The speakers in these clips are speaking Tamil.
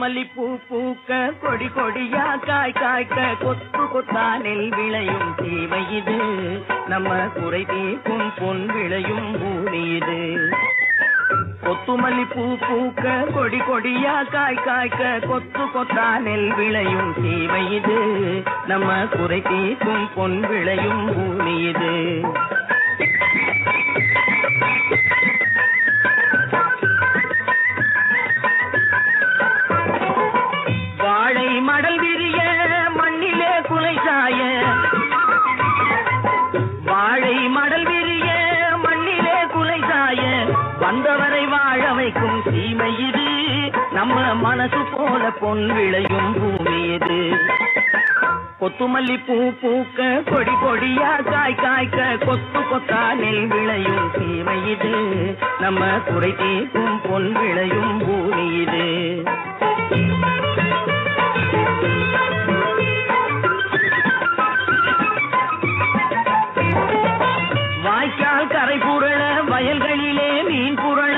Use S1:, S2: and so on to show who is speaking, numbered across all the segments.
S1: மல்லிப்பூ பூக்க கொடி கொடியா காய் காய்க்க கொத்து கொத்தா நெல் விளையும் தீமை இது நம்ம குறை தீர்க்கும் பொன் விளையும் பூமி இது கொத்து மல்லிப்பூ பூக்க கொடி கொடியா காய் காய்க்க கொத்து கொத்தா நெல் விளையும் தீமை இது நம்ம குறை தீர்க்கும் பொன் விளையும் பூமி இது மடல் விரிய மண்ணிலே குலை சாய வாழை மடல் விரிய மண்ணிலே குலை சாய வந்தவரை வாழ வைக்கும் சீமை இது நம்ம மனசு போல பொன் விளையும் பூமி இது கொத்துமல்லி பூ பூக்க கொடி கொடியா காய் காய்க்க கொத்து கொத்தா நெல் விளையும் சீமை இது நம்ம குறை தீர்க்கும் பொன் விளையும் பூமி இது வாய்க்கால் கரை புரள வயல்களிலே மீன் புரள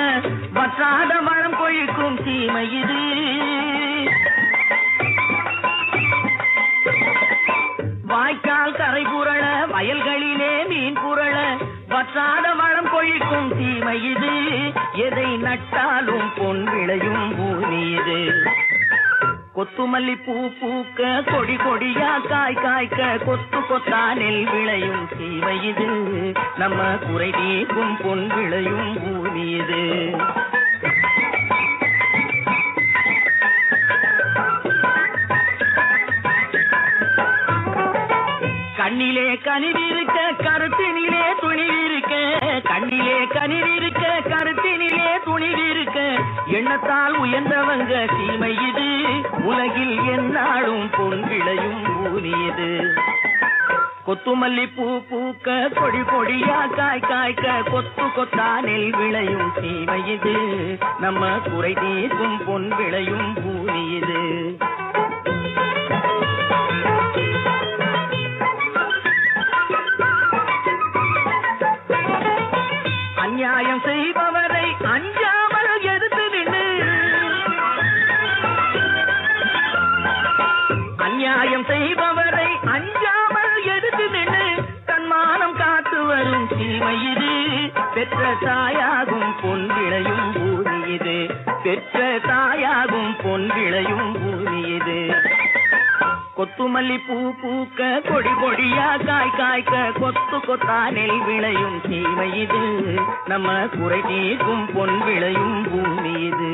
S1: வற்றாத மரம் கொழிக்கும் சீமை இது வாய்க்கால் கரை புரள வயல்களிலே மீன் புரள வற்றாத மரம் கொழிக்கும் சீமை இது எதை நட்டாலும் பொன் விளையும் பூமி இது கொத்துமல்லி பூ பூக்க கொடி கொடியா காய் காய்க்க கொத்து கொத்தா நெல் விளையும் சீமை இது நம்ம குறை தீர்க்கும் பொன் விளையும் பூமி இது கண்ணிலே கனிவிருக்க கருத்தினிலே துணிவிருக்க கண்ணிலே கனிவிருக்க கருத்தினிலே துணிவிருக்க எண்ணத்தால் உயர்ந்தவங்க சீமை இது உலகில் எந்நாளும் பொன் விளையும் பூமி இது கொத்துமல்லி பூ பூக்க கொடி கொடியா காய் காய்க்க கொத்து கொத்தா நெல் விளையும் சீமை இது நம்ம குறை தீர்க்கும் பொன் விளையும் பூமி இது அநியாயம் செய்பவரை அஞ்சாமல் எதிர்த்து நின்று அநியாயம் செய்பவரை அஞ்சாமல் எதிர்த்து நின்று தன்மானம் காத்து வரும் சீமை இது பெற்ற தாயாகும் பொன் விளையும் பூமி இது பெற்ற தாயாகும் பொன் விளையும் பூமி இது கொத்துமல்லி பூ பூக்க கொடி கொடியா காய் காய்க்க கொத்து கொத்தா நெல் விளையும் சீமை இது நம்ம குறை தீர்க்கும் பொன் விளையும் பூமி இது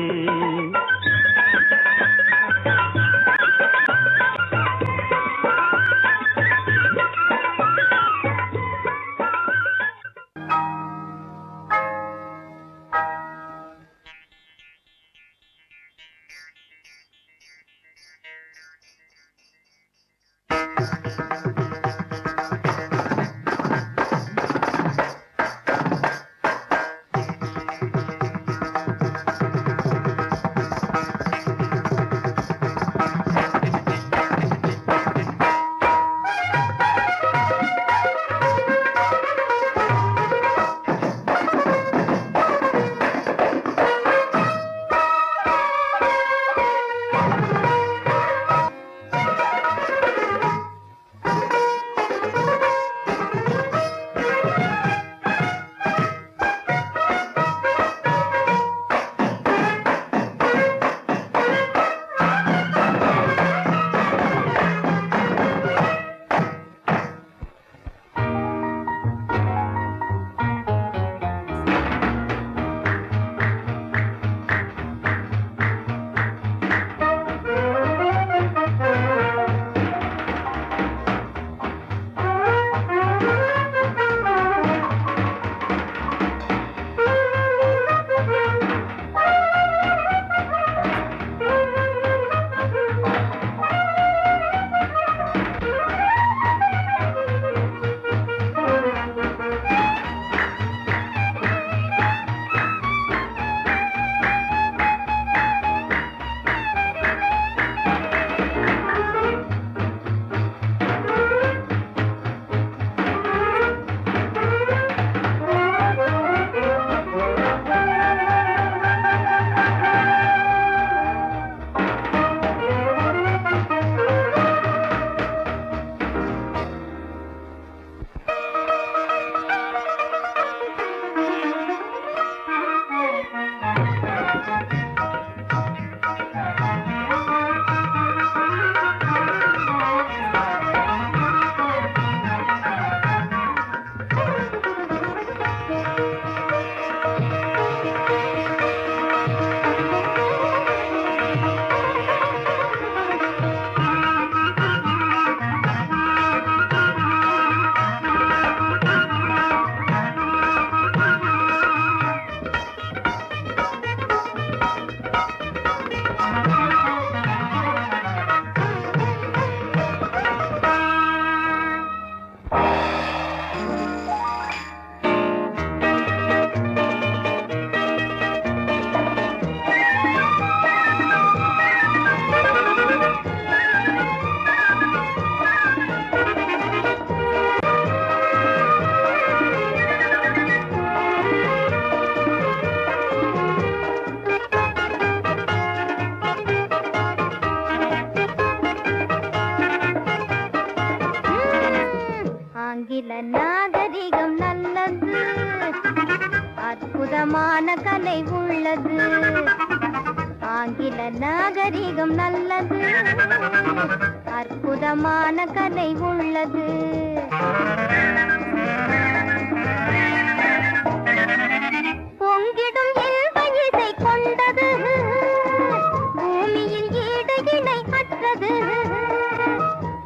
S2: அற்புதமான கலை உள்ளது. ஆங்கில நாகரிகம் நல்லது. அற்புதமான கலை உள்ளது. பொங்கிடும் இன்ப இசை கொண்டது. பூமியில் ஈடு இணை அற்றது.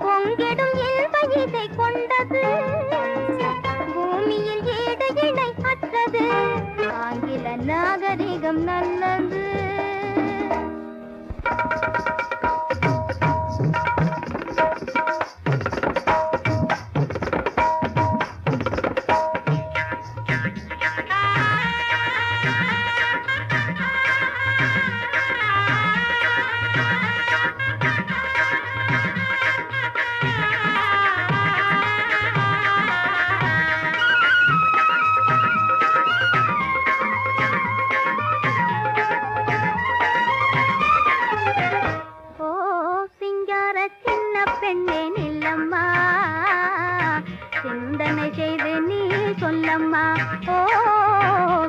S2: பொங்கிடும் இன்ப இசை கொண்டது. பூமியில் ஈடு இணை அற்றது. ஆங்கில நாகரிகம் நல்லது. சிந்தனை செய்து நீ சொல்லம்மா. ஓ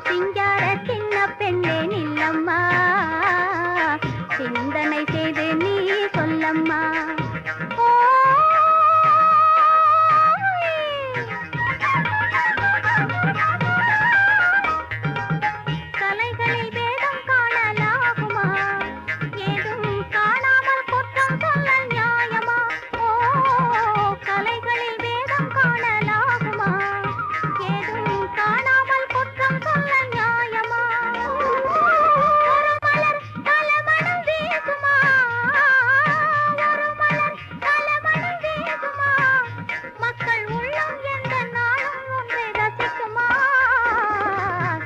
S2: சிங்கார சின்ன பெண்ணே நில்லம்மா. சிந்தனை செய்து நீ சொல்லம்மா. ஓ கலைகளில் வேதம் காணலாகுமா? ஏதும் காணாமல் குற்றம் சொல்ல நியாயமா? ஓ கலைகளில் வேதம் காணலாகுமா? ஏதும் காணாமல் குற்றம் சொல்ல நியாயமா? ஒரு மலர் கலமணம் வீசுமா? ஒரு மலர் கலமணம் வீசுமா? மக்கள் உள்ளம் எந்த நாளும் ஒன்றை ரசிக்குமா?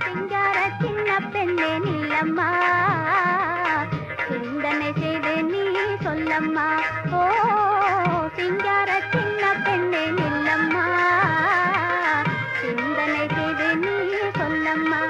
S2: சிங்கார சின்ன பெண்ணே நில்லம்மா. சிந்தனை செய்து நீ சொல்லம்மா. ஓ சிங்கார சின்ன பெண்ணே நில்லம்மா. சிந்தனை செய்து நீ சொல்லம்மா.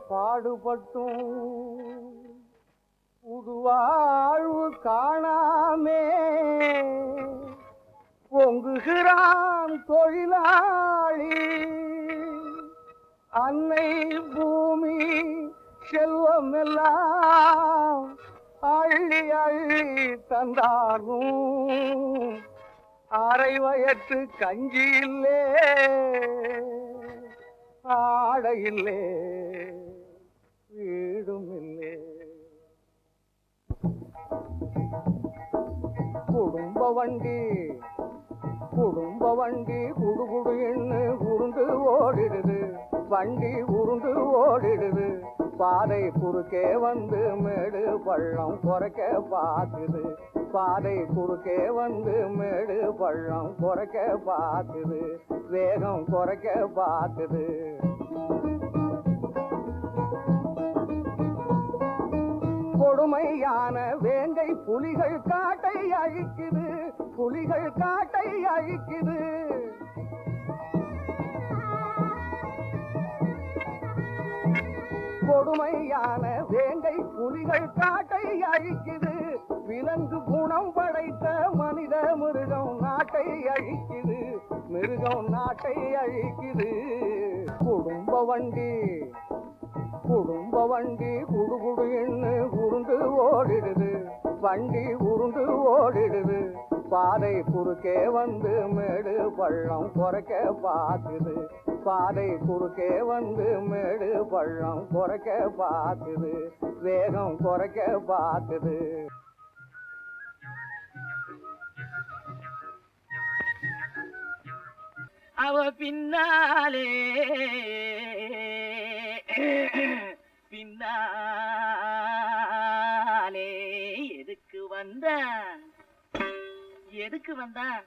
S3: பாடுபட்டும் புதுவாழ்வு காணாமே பொங்குகிறான் தொழிலாளி. அன்னை பூமி செல்வம் எல்லாம் அள்ளி அள்ளி தந்தாலும் அரை வயற்று கஞ்சி இல்லே, ஆடை இல்லே, வீடும் இல்லே. குடும்ப வண்டி குடுகுடு எண்ணு உருண்டு ஓடிடுது, வண்டி உருண்டு ஓடிடுது. பாதை குறுக்கே வந்து மேடு பள்ளம் குறைக்க பார்க்குது. பாதை குறுக்கே வந்து மேடு பள்ளம் குறைக்க பார்க்குது. வேகம் குறைக்க பார்க்குது. கொடுமையான வேங்கை புலிகள் காட்டை அழிக்குது. புலிகள் காட்டை அழிக்குது. கொடுமையான வேங்கை புலிகள் காட்டை அழிக்குது. விலங்கு குணம் படைத்த மனித மிருகம் நாட்டை அழிக்குது. மிருகம் நாட்டை அழிக்குது. குடும்ப வண்டி குடும்ப வண்டி குடுகுடு எண்ணு உருண்டு ஓடிடுது. வண்டி உருண்டு ஓடிடுது. பாதை குறுக்கே வந்து மேடு பள்ளம் குறைக்க பார்க்குது. பாதை குறுக்கே வந்து மேடு பள்ளம் குறைக்க பார்க்குது. வேகம் குறைக்க பார்க்குது.
S1: அவ பின்னாலே பின்னாலே எதுக்கு வந்தான்? எதுக்கு வந்தான்?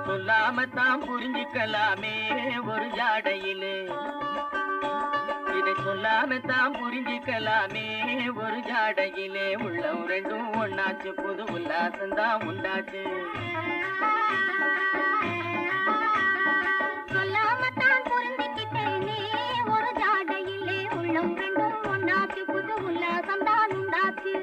S1: சொல்லாமத்தான் புரிஞ்சுக்கலாமே ஒரு ஜாடையிலே. இதை சொல்லாமத்தான் புரிஞ்சுக்கலாமே ஒரு ஜாடையிலே. உள்ளம் ரெண்டும் ஒண்ணாச்சு, புது உல்லாசந்தான் உண்டாச்சு.
S2: சொல்லாமத்தான் புரிஞ்சுக்கிட்டேனே ஒரு ஜாடையிலே. உள்ளம் ரெண்டும் ஒண்ணாச்சு, புது உல்லாசம் தான் உண்டாச்சு.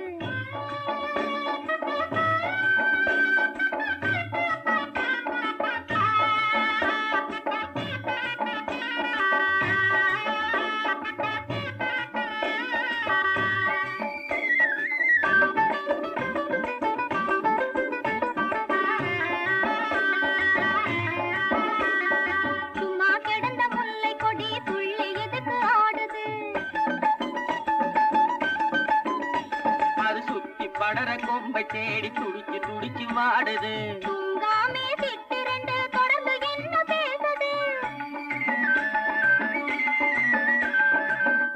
S1: படர கொம்பை தேடி துடிச்சு துடிச்சு வாடுது.
S2: தூங்காமே சிட்டு ரெண்டு தொடர்ந்து என்ன பேசுது.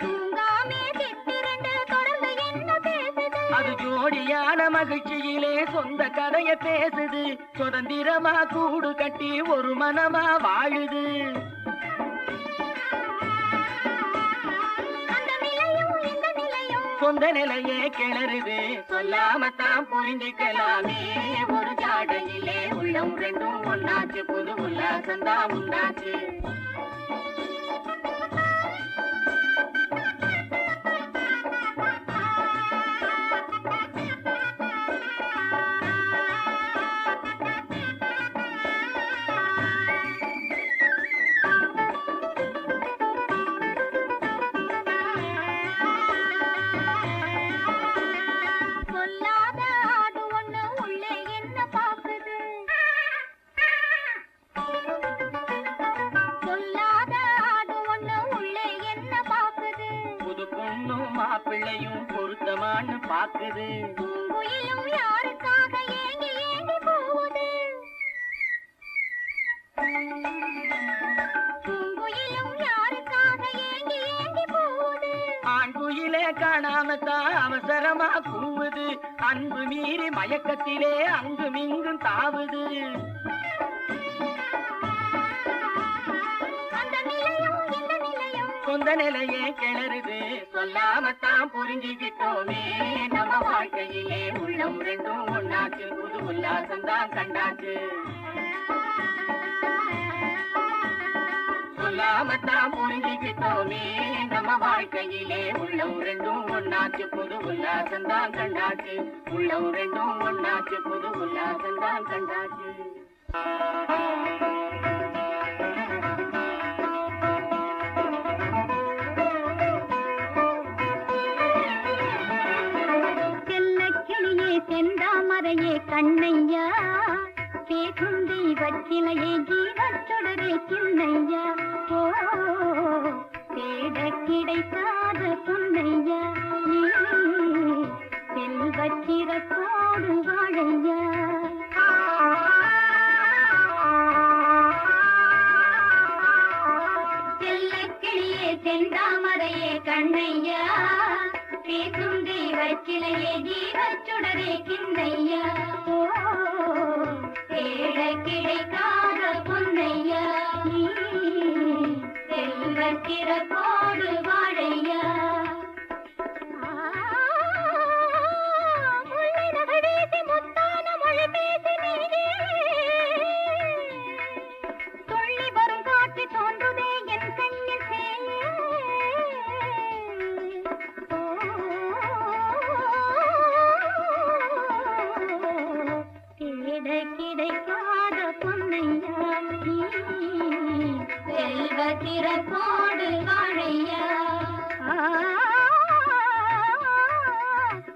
S2: தூங்காமே சிட்டு ரெண்டு தொடர்ந்து என்ன பேசுது.
S1: அது ஜோடியான மகிழ்ச்சியிலே சொந்த கதைய பேசுது. சுதந்திரமா கூடு கட்டி ஒரு மனமா வாழுது. சொந்த நிலையே கிளறுது. சொல்லாமத்தான் புரிஞ்சுக்கலாமே ஒரு ஜாடையிலே. உள்ளம் ரெண்டும் ஒண்ணாச்சு, புது உல்லாசந்தான் உண்டாச்சு. மாப்பிள்ளையும் பொருத்தமான்னு பாக்குது.
S2: பூங்குயிலும் யாருக்காக ஏங்கி ஏங்கி போகுது. பூங்குயிலும் யாருக்காக ஏங்கி ஏங்கி போகுது.
S1: ஆண் குயிலே காணாமத்தான் அவசரமா கூவுது. அன்பு மீறி மயக்கத்திலே அங்கும் இங்கும் தாவுது. சொந்த நிலையே கிளறுது. சொல்லாமத்தான் புரிஞ்சுக்கிட்டோமே நம்ம வாழ்க்கையிலே. உள்ளம் ரெண்டும் ஒண்ணாச்சு, புது உல்லாசந்தான் கண்டாச்சு. சொல்லாமத்தான் புரிஞ்சுக்கிட்டோமே நம்ம வாழ்க்கையிலே. உள்ளம் ரெண்டும் ஒண்ணாச்சு, புது உல்லாசந்தான் கண்டாச்சு. உள்ளம் ரெண்டும் ஒண்ணாச்சு, புது உல்லாசந்தான் கண்டாச்சு.
S2: செந்தாமரையே கண்ணையா, பேசும் தெய்வச்சிலையே ஜீவச்சுடரே சின்னையா. ஓ தேட கிடைக்காத பொன்னையா, நீ செல்வச்சிறப்போடு வாழையா. செந்தாமரையே கண்ணையா பேசும் தெய்வச்சிலையே ஜீவச்சுடரே கிண்ணையா தேட கிடைக்காத பொன்னையா நீ செல்வத்திறப்போடு வாழையா கிடைக்காத பொன்னையா செல்வத்திறப்போடு வாழையா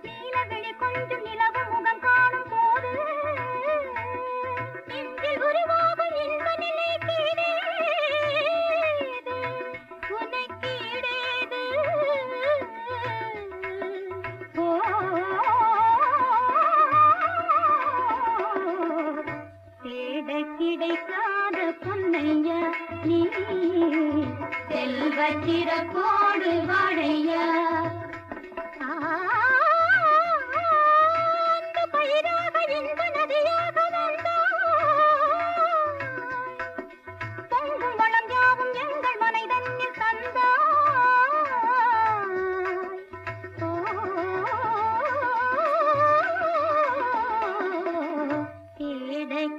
S2: நீலவிழி கொஞ்சம் நிலவு முகம் காணும் போது நெஞ்சில் உருவாகும் இன்ப நிலை கீழேது உனக்கீடேது கிடைக்காத பொன்னையா நீ செல்வத்திறப்போடு வாழையா அந்த பயிராக இன்ப நதியாக பொங்கும் வளம் யாவும் எங்கள் மனை தன்னில்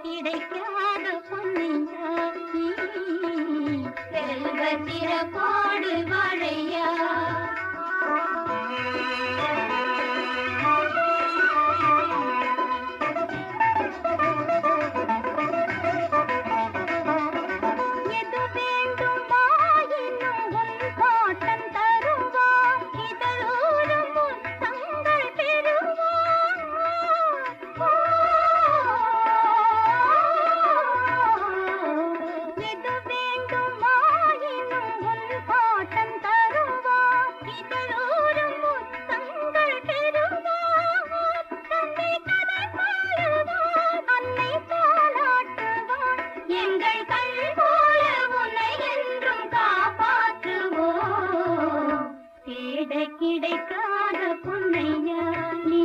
S2: கிடைக்காத பொன்னையா செல்வத்திறப்போடு வாழையா எது வேண்டுமா இன்னும் உன் காட்டன் தருவான் இதழூரும் முத்தங்கள் பெறுவான் எது வேண்டுமா இன்னும் உன் காட்டன் தருவான் இதழூரும் முத்தங்கள் பெறுவான் தன்னை கதை பாடுவான் அன்னை தாளாட்டுவான் எங்கள் கண் போல உன்னை என்றும் காப்பாற்றுவோம் கிடைக்காத பொன்னையா நீ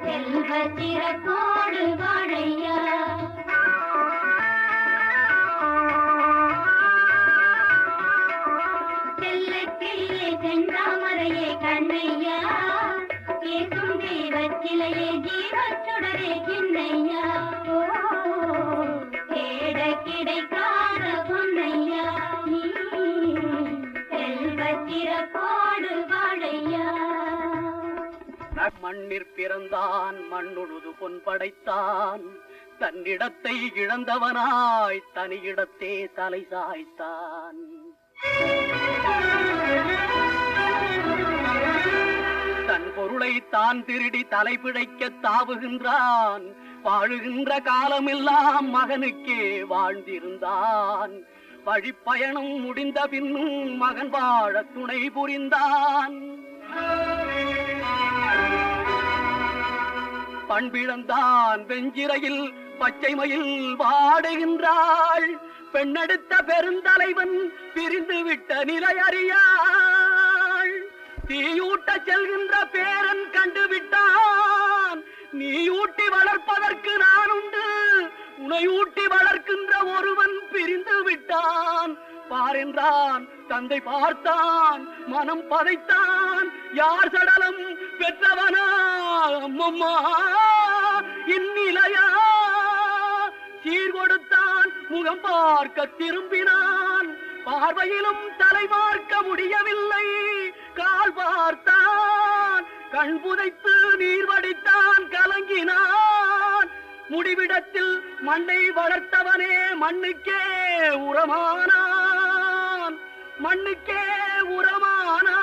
S2: செல்வத்திறப்போடு வாழையா செல்லக்கிளியே செந்தாமரையே கண்ணையா பேசும் தெய்வச்சிலையே ஜீவச்சுடரே கிண்ணையா தேட கிடைக்காத பொன்னையா நீ செல்வத்திறப்போடு வாழையா
S1: மண்ணிற் பிறந்தான் மண்ணுழுது பொன் படைத்தான் தன்னிடத்தை இழந்தவனாய் தனியிடத்தே தலை சாய்த்தான் தன் பொருளை தான் திருடி தலை பிழைக்க தாவுகின்றான் வாழுகின்ற காலமெல்லாம் மகனுக்கே வாழ்ந்திருந்தான் வழிப்பயணம் முடிந்த பின்னும் மகன் வாழ துணை புரிந்தான் பண்பிழந்தான் வெஞ்சிரையில் பச்சைமயில் வாடுகின்றாள் பெண்ணெடுத்த பெருந்தலைவன் பிரிந்து விட்ட நிலை அறியாள் தீயூட்ட செல்கின்ற பேரன் கண்டுவிட்டான் நீயூட்டி வளர்ப்பதற்கு நான் உண்டு உனையூட்டி வளர்க்கின்ற ஒருவன் பிரிந்து விட்டான் பாரென்றான் தந்தை பார்த்தான் மனம் பதைத்தான் யார் சடலம் பெற்றவனா அம்மம்மா இந்நிலையா சீர் கொடுத்தான் முகம் பார்க்க திரும்பினான் பார்வையிலும் தலை பார்க்க முடியவில்லை கால் பார்த்தான் கண் புதைத்து நீர் வடித்தான் கலங்கினான் முடிவிடத்தில் மண்ணை வளர்த்தவனே மண்ணுக்கே உரமானான் மண்ணுக்கே உரமானான்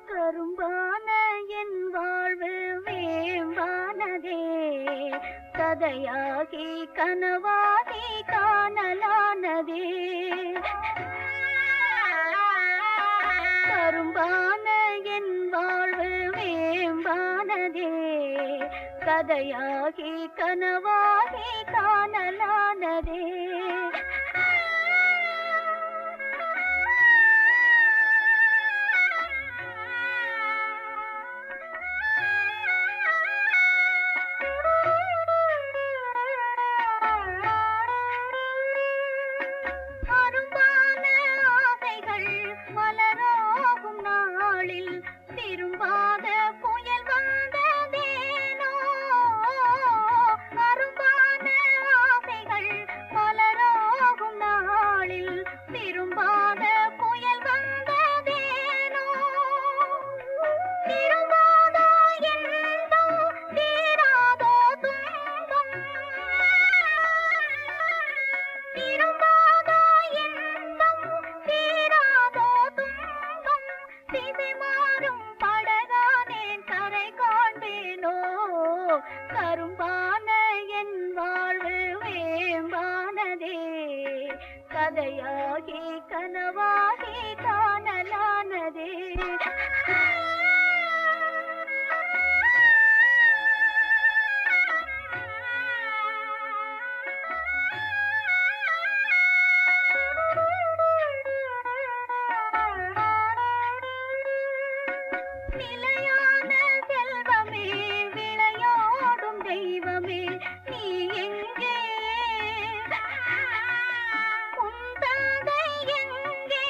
S2: கரும்பான என் வாழ்வு கதையாகி கனவாகி காணலானதே கரும்பான என் வாழ்வு மேம்பானதே கதையாகி கனவாகி காணலானதே திரும்பாத புயல் வந்ததேனோ அரும்பான ஆசைகள் மலராகும் நாளில் திரும்பாத புயல் வந்ததேனோ திரும்பாதோ எந்தம் தீராதோ துன்பம் திரும்பாதோ எந்தம் தீராதோ துன்பம் திசை மாறும் படகானேன் கரை காண்பேனோ கரும்பான என் வாழ்வு வேம்பானதே கதையாகி கனவாகி காணலானதே நிலையான செல்வமே விளையாடும் தெய்வமே நீ எங்கே உன் தந்தை எங்கே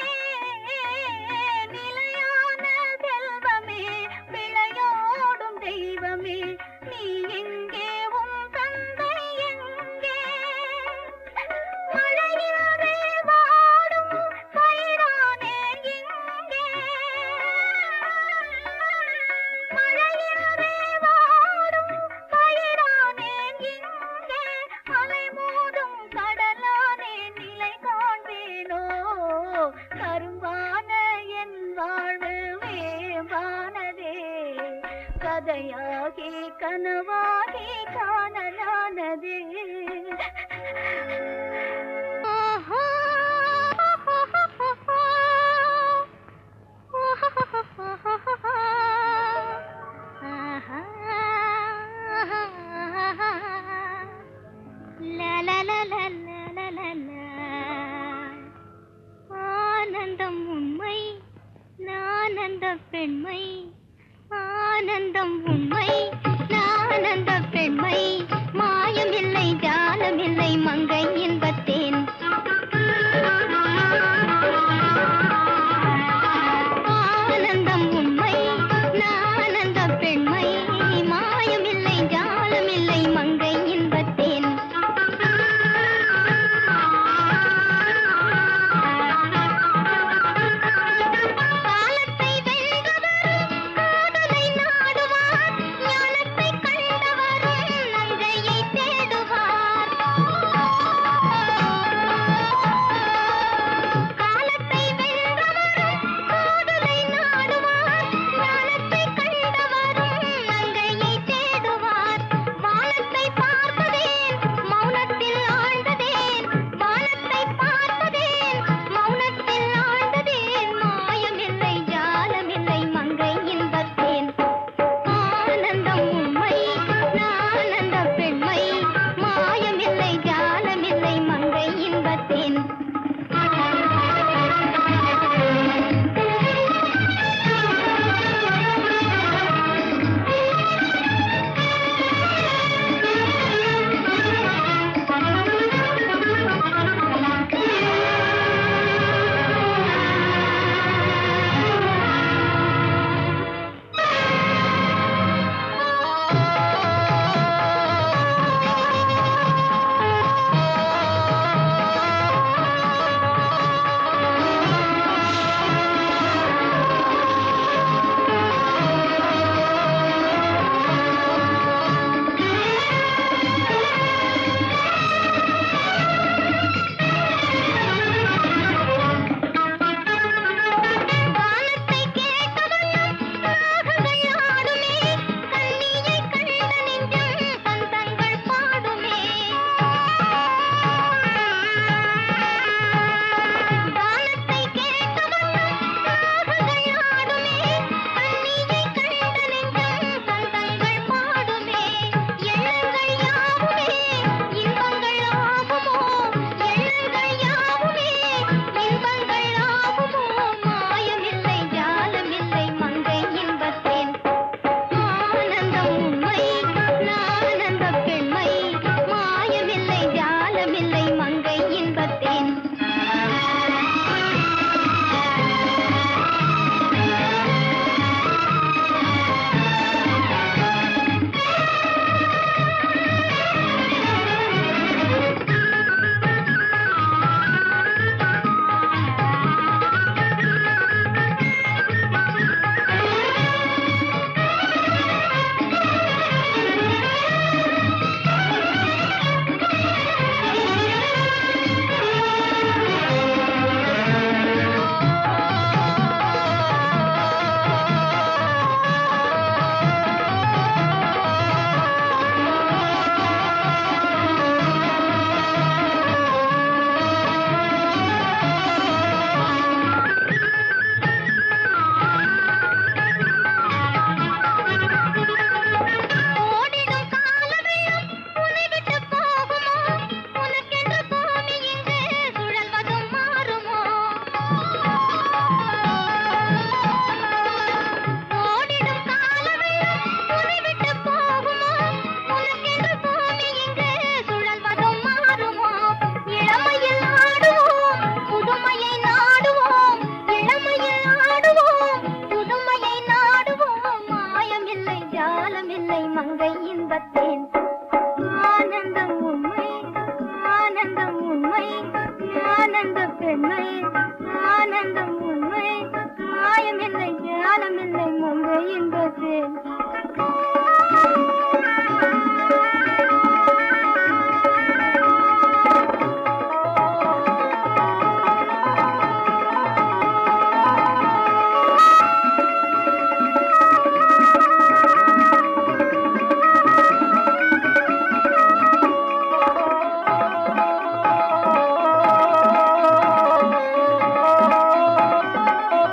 S2: நிலையான செல்வமே விளையாடும் தெய்வமே நீ எங்கே உன் தந்தை எங்கே மழையிலே வாடும் பயிரானே எங்கே மழையிலே வாடும் பயிரானேன் இங்கே அலை மோதும் கடலானே நிலை காண்பேனோ கரும்பான என் வாழ்வு வேம்பானதே கதையாகி கனவாகி காணலானதே ஆனந்தம் உண்மை நானந்த பெண்மை ஆனந்தம் உண்மை நானந்த பெண்மை மாயமில்லை ஜாலமில்லை மங்கை இன்பத்தேன் ஆனந்தம் உண்மை நானந்த பெண்மை மாயமில்லை ஜாலமில்லை மங்கை இன்பத்தேன் காலத்தை வென்றவரும் காதலை நாடுவார் ஞானத்தை கண்டவரும் நங்கையை தேடுவார் இன்பத்தில்